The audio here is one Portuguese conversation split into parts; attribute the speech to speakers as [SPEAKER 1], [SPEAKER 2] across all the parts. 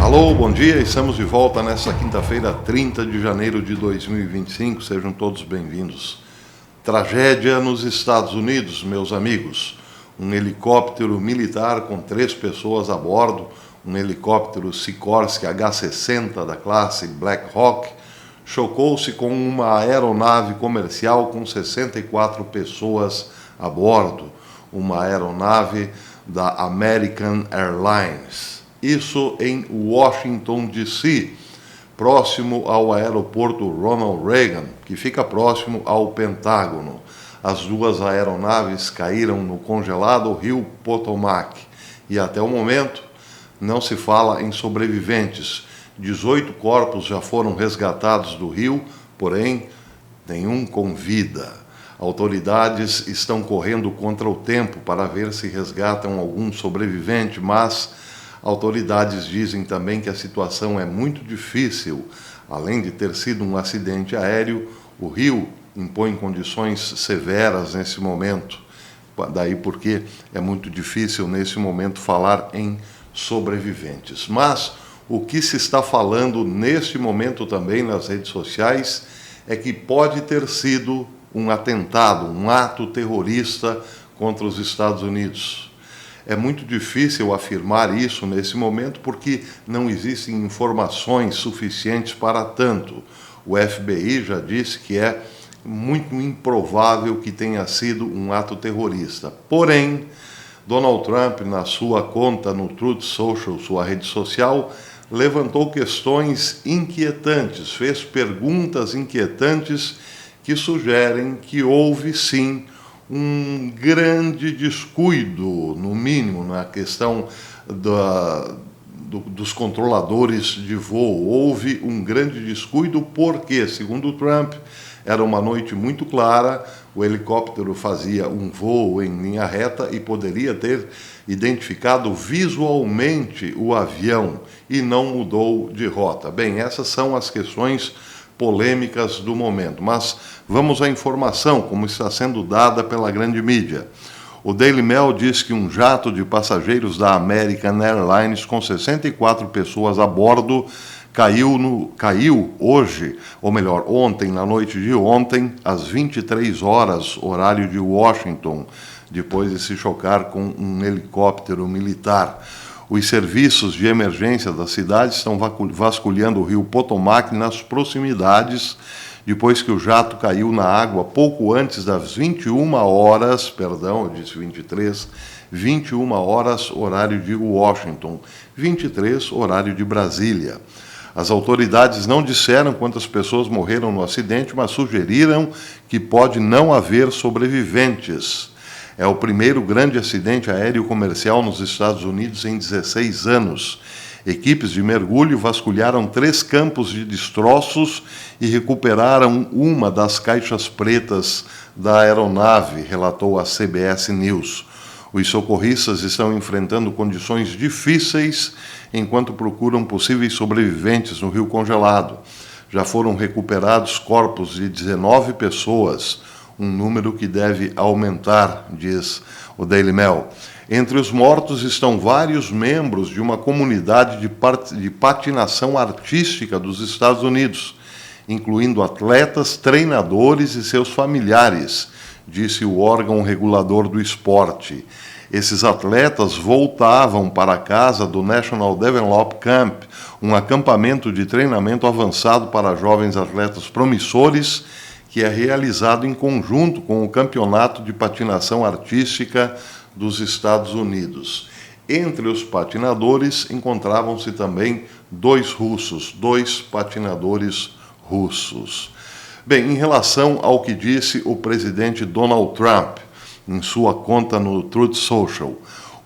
[SPEAKER 1] Alô, bom dia, estamos de volta nesta quinta-feira, 30 de janeiro de 2025, sejam todos bem-vindos. Tragédia nos Estados Unidos, meus amigos. Um helicóptero militar com 3 pessoas a bordo, um helicóptero Sikorsky H-60 da classe Black Hawk, chocou-se com uma aeronave comercial com 64 pessoas a bordo, uma aeronave da American Airlines. Isso em Washington, D.C., próximo ao aeroporto Ronald Reagan, que fica próximo ao Pentágono. As 2 aeronaves caíram no congelado rio Potomac e até o momento não se fala em sobreviventes. 18 corpos já foram resgatados do rio, porém nenhum com vida. Autoridades estão correndo contra o tempo para ver se resgatam algum sobrevivente, mas autoridades dizem também que a situação é muito difícil. Além de ter sido um acidente aéreo, o rio impõe condições severas nesse momento. Daí porque é muito difícil nesse momento falar em sobreviventes. Mas o que se está falando neste momento também nas redes sociais é que pode ter sido um atentado, um ato terrorista contra os Estados Unidos. É muito difícil afirmar isso nesse momento porque não existem informações suficientes para tanto. O FBI já disse que é muito improvável que tenha sido um ato terrorista. Porém, Donald Trump, na sua conta no Truth Social, sua rede social, levantou questões inquietantes, fez perguntas inquietantes que sugerem que houve sim um grande descuido, no mínimo, na questão dos controladores de voo. Houve um grande descuido porque, segundo Trump, era uma noite muito clara, o helicóptero fazia um voo em linha reta e poderia ter identificado visualmente o avião e não mudou de rota. Bem, essas são as questões polêmicas do momento, mas vamos à informação, como está sendo dada pela grande mídia. O Daily Mail diz que um jato de passageiros da American Airlines com 64 pessoas a bordo caiu hoje, ou melhor, ontem, na noite de ontem, às 23 horas, horário de Washington, depois de se chocar com um helicóptero militar. Os serviços de emergência da cidade estão vasculhando o rio Potomac nas proximidades, depois que o jato caiu na água pouco antes das 21 horas, eu disse 21 horas, horário de Washington, 23, horário de Brasília. As autoridades não disseram quantas pessoas morreram no acidente, mas sugeriram que pode não haver sobreviventes. É o primeiro grande acidente aéreo comercial nos Estados Unidos em 16 anos. Equipes de mergulho vasculharam 3 campos de destroços e recuperaram uma das caixas pretas da aeronave, relatou a CBS News. Os socorristas estão enfrentando condições difíceis enquanto procuram possíveis sobreviventes no rio congelado. Já foram recuperados corpos de 19 pessoas, um número que deve aumentar, diz o Daily Mail. Entre os mortos estão vários membros de uma comunidade de patinação artística dos Estados Unidos, incluindo atletas, treinadores e seus familiares, disse o órgão regulador do esporte. Esses atletas voltavam para a casa do National Develop Camp, um acampamento de treinamento avançado para jovens atletas promissores, que é realizado em conjunto com o Campeonato de Patinação Artística dos Estados Unidos. Entre os patinadores encontravam-se também 2 patinadores russos. Bem, em relação ao que disse o presidente Donald Trump em sua conta no Truth Social,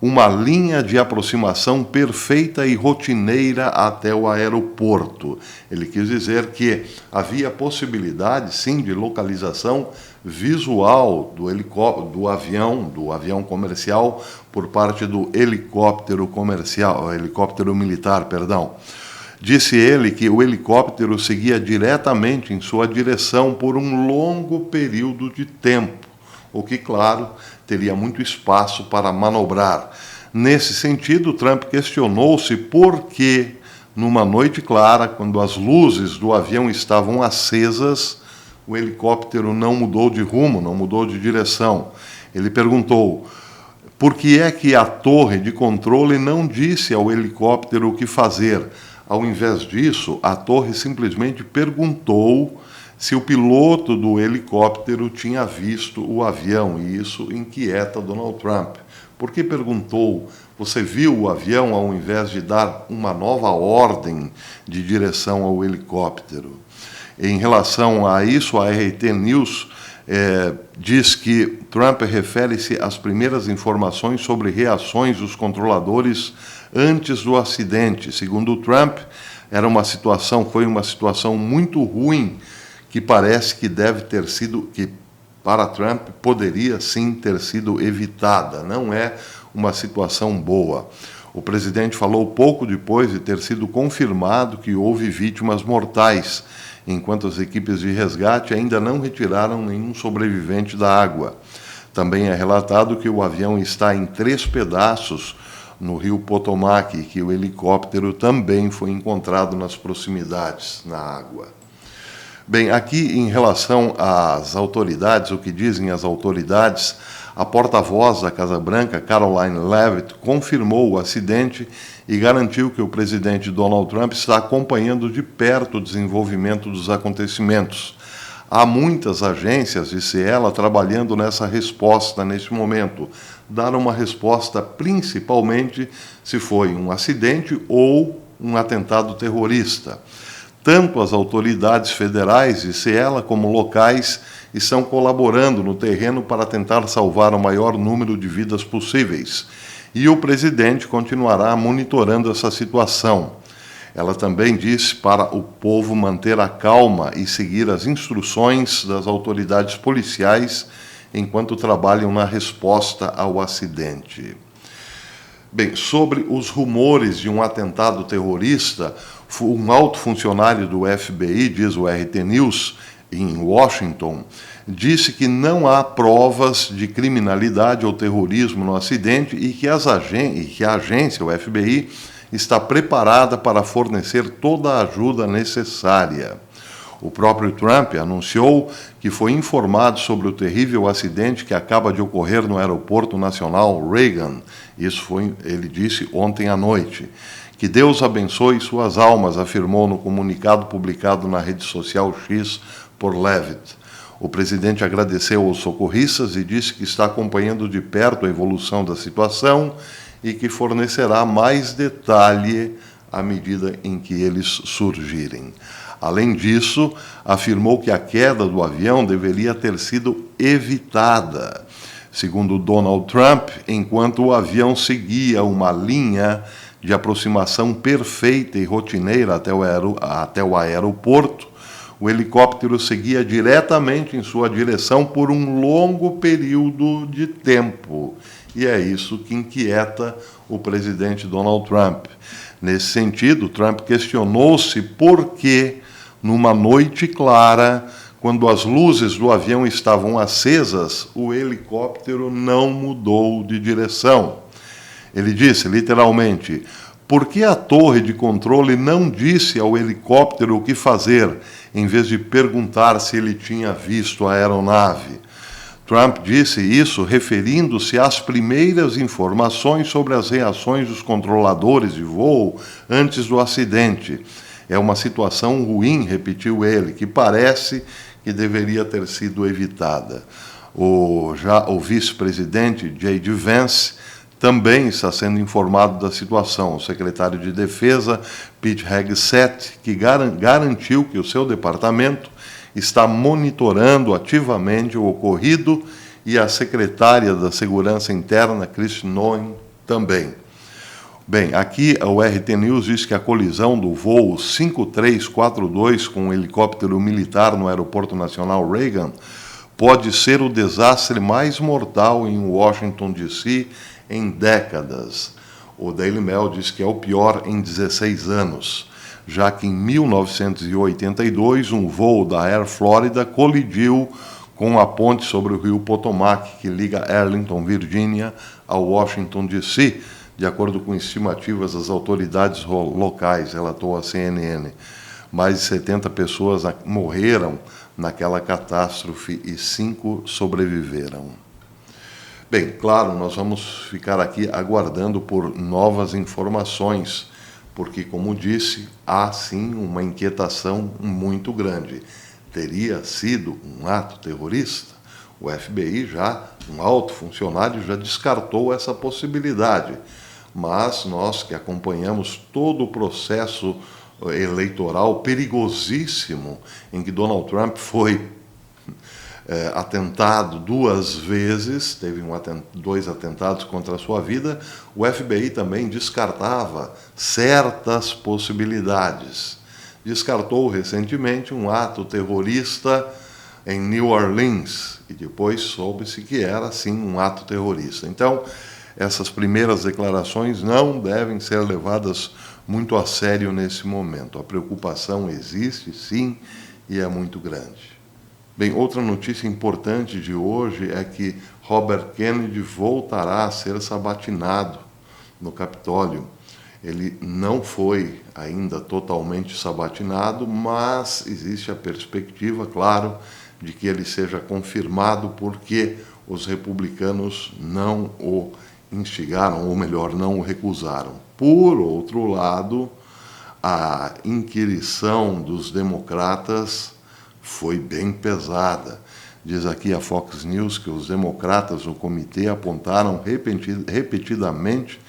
[SPEAKER 1] uma linha de aproximação perfeita e rotineira até o aeroporto. Ele quis dizer que havia possibilidade, sim, de localização visual do avião comercial, por parte do helicóptero militar. Disse ele que o helicóptero seguia diretamente em sua direção por um longo período de tempo, o que, claro, teria muito espaço para manobrar. Nesse sentido, Trump questionou-se por que numa noite clara, quando as luzes do avião estavam acesas, o helicóptero não mudou de rumo, não mudou de direção. Ele perguntou: por que é que a torre de controle não disse ao helicóptero o que fazer? Ao invés disso, a torre simplesmente perguntou se o piloto do helicóptero tinha visto o avião, e isso inquieta Donald Trump. Por que perguntou? Você viu o avião ao invés de dar uma nova ordem de direção ao helicóptero? Em relação a isso, a RT News diz que Trump refere-se às primeiras informações sobre reações dos controladores antes do acidente. Segundo Trump, foi uma situação muito ruim, que parece que para Trump poderia sim ter sido evitada. Não é uma situação boa. O presidente falou pouco depois de ter sido confirmado que houve vítimas mortais, enquanto as equipes de resgate ainda não retiraram nenhum sobrevivente da água. Também é relatado que o avião está em 3 pedaços no rio Potomac e que o helicóptero também foi encontrado nas proximidades, na água. Bem, aqui em relação às autoridades, o que dizem as autoridades, a porta-voz da Casa Branca, Karoline Leavitt, confirmou o acidente e garantiu que o presidente Donald Trump está acompanhando de perto o desenvolvimento dos acontecimentos. Há muitas agências, disse ela, trabalhando nessa resposta neste momento. Dar uma resposta principalmente se foi um acidente ou um atentado terrorista. Tanto as autoridades federais, disse ela, como locais, estão colaborando no terreno para tentar salvar o maior número de vidas possíveis. E o presidente continuará monitorando essa situação. Ela também disse para o povo manter a calma e seguir as instruções das autoridades policiais enquanto trabalham na resposta ao acidente. Bem, sobre os rumores de um atentado terrorista, um alto funcionário do FBI, diz o RT News, em Washington, disse que não há provas de criminalidade ou terrorismo no acidente e que a agência, o FBI, está preparada para fornecer toda a ajuda necessária. O próprio Trump anunciou que foi informado sobre o terrível acidente que acaba de ocorrer no Aeroporto Nacional Reagan. Ele disse ontem à noite. Que Deus abençoe suas almas, afirmou no comunicado publicado na rede social X por Leavitt. O presidente agradeceu aos socorristas e disse que está acompanhando de perto a evolução da situação e que fornecerá mais detalhe à medida em que eles surgirem. Além disso, afirmou que a queda do avião deveria ter sido evitada. Segundo Donald Trump, enquanto o avião seguia uma linha de aproximação perfeita e rotineira até o aeroporto, o helicóptero seguia diretamente em sua direção por um longo período de tempo. E é isso que inquieta o presidente Donald Trump. Nesse sentido, Trump questionou-se por que, numa noite clara, quando as luzes do avião estavam acesas, o helicóptero não mudou de direção. Ele disse, literalmente, por que a torre de controle não disse ao helicóptero o que fazer, em vez de perguntar se ele tinha visto a aeronave? Trump disse isso referindo-se às primeiras informações sobre as reações dos controladores de voo antes do acidente. É uma situação ruim, repetiu ele, que parece que deveria ter sido evitada. O vice-presidente J.D. Vance também está sendo informado da situação. O secretário de Defesa, Pete Hegseth, que garantiu que o seu departamento está monitorando ativamente o ocorrido, e a secretária da Segurança Interna, Kristi Noem, também. Bem, aqui o RT News diz que a colisão do voo 5342 com um helicóptero militar no Aeroporto Nacional Reagan pode ser o desastre mais mortal em Washington, D.C., em décadas. O Daily Mail diz que é o pior em 16 anos, já que em 1982 um voo da Air Florida colidiu com a ponte sobre o rio Potomac, que liga Arlington, Virgínia, ao Washington, D.C., De acordo com estimativas das autoridades locais, relatou a CNN, mais de 70 pessoas morreram naquela catástrofe e 5 sobreviveram. Bem, claro, nós vamos ficar aqui aguardando por novas informações, porque, como disse, há sim uma inquietação muito grande. Teria sido um ato terrorista? O FBI um alto funcionário, já descartou essa possibilidade. Mas nós que acompanhamos todo o processo eleitoral perigosíssimo em que Donald Trump foi atentado 2 vezes, teve 2 atentados contra a sua vida, o FBI também descartava certas possibilidades. Descartou recentemente um ato terrorista em New Orleans, e depois soube-se que era, sim, um ato terrorista. Então, essas primeiras declarações não devem ser levadas muito a sério nesse momento. A preocupação existe, sim, e é muito grande. Bem, outra notícia importante de hoje é que Robert Kennedy voltará a ser sabatinado no Capitólio. Ele não foi ainda totalmente sabatinado, mas existe a perspectiva, claro, de que ele seja confirmado, porque os republicanos não o instigaram, ou melhor, não o recusaram. Por outro lado, a inquirição dos democratas foi bem pesada. Diz aqui a Fox News que os democratas no comitê apontaram repetidamente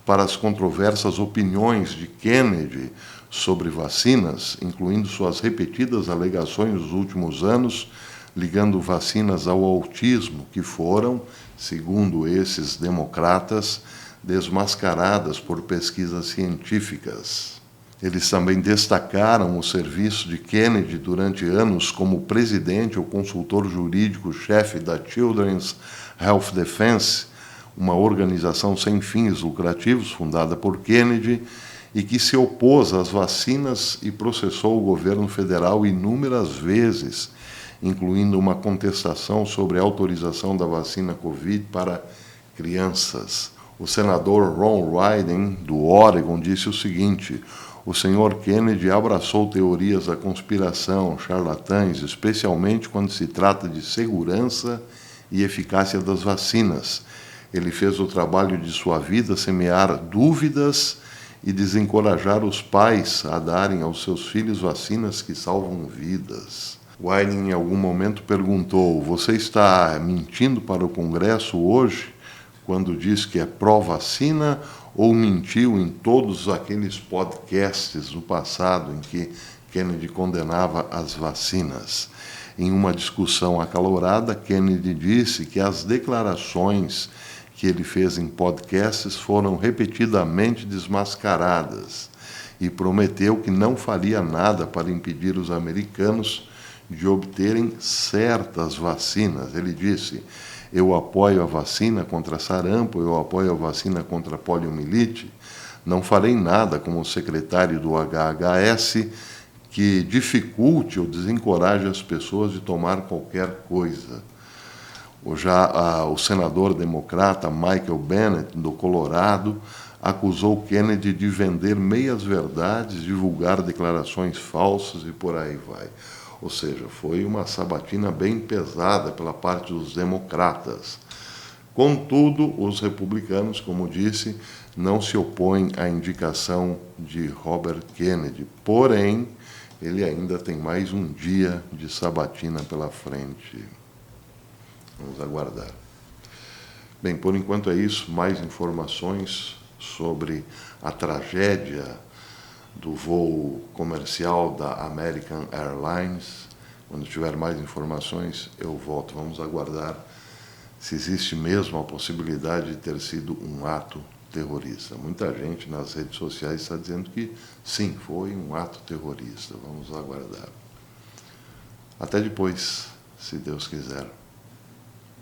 [SPEAKER 1] para as controversas opiniões de Kennedy sobre vacinas, incluindo suas repetidas alegações nos últimos anos, ligando vacinas ao autismo, que foram, segundo esses democratas, desmascaradas por pesquisas científicas. Eles também destacaram o serviço de Kennedy durante anos como presidente ou consultor jurídico-chefe da Children's Health Defense, uma organização sem fins lucrativos fundada por Kennedy e que se opôs às vacinas e processou o governo federal inúmeras vezes, incluindo uma contestação sobre a autorização da vacina Covid para crianças. O senador Ron Wyden, do Oregon, disse o seguinte: o senhor Kennedy abraçou teorias da conspiração, charlatães, especialmente quando se trata de segurança e eficácia das vacinas. Ele fez o trabalho de sua vida semear dúvidas e desencorajar os pais a darem aos seus filhos vacinas que salvam vidas. Wyden, em algum momento, perguntou: você está mentindo para o Congresso hoje, quando diz que é pró-vacina, ou mentiu em todos aqueles podcasts do passado em que Kennedy condenava as vacinas? Em uma discussão acalorada, Kennedy disse que as declarações que ele fez em podcasts foram repetidamente desmascaradas e prometeu que não faria nada para impedir os americanos de obterem certas vacinas. Ele disse: eu apoio a vacina contra sarampo, eu apoio a vacina contra poliomielite, não farei nada como secretário do HHS que dificulte ou desencoraje as pessoas de tomar qualquer coisa. O senador democrata Michael Bennet, do Colorado, acusou Kennedy de vender meias-verdades, divulgar declarações falsas e por aí vai. Ou seja, foi uma sabatina bem pesada pela parte dos democratas. Contudo, os republicanos, como disse, não se opõem à indicação de Robert Kennedy. Porém, ele ainda tem mais um dia de sabatina pela frente. Vamos aguardar. Bem, por enquanto é isso. Mais informações sobre a tragédia do voo comercial da American Airlines. Quando tiver mais informações, eu volto. Vamos aguardar se existe mesmo a possibilidade de ter sido um ato terrorista. Muita gente nas redes sociais está dizendo que sim, foi um ato terrorista. Vamos aguardar. Até depois, se Deus quiser.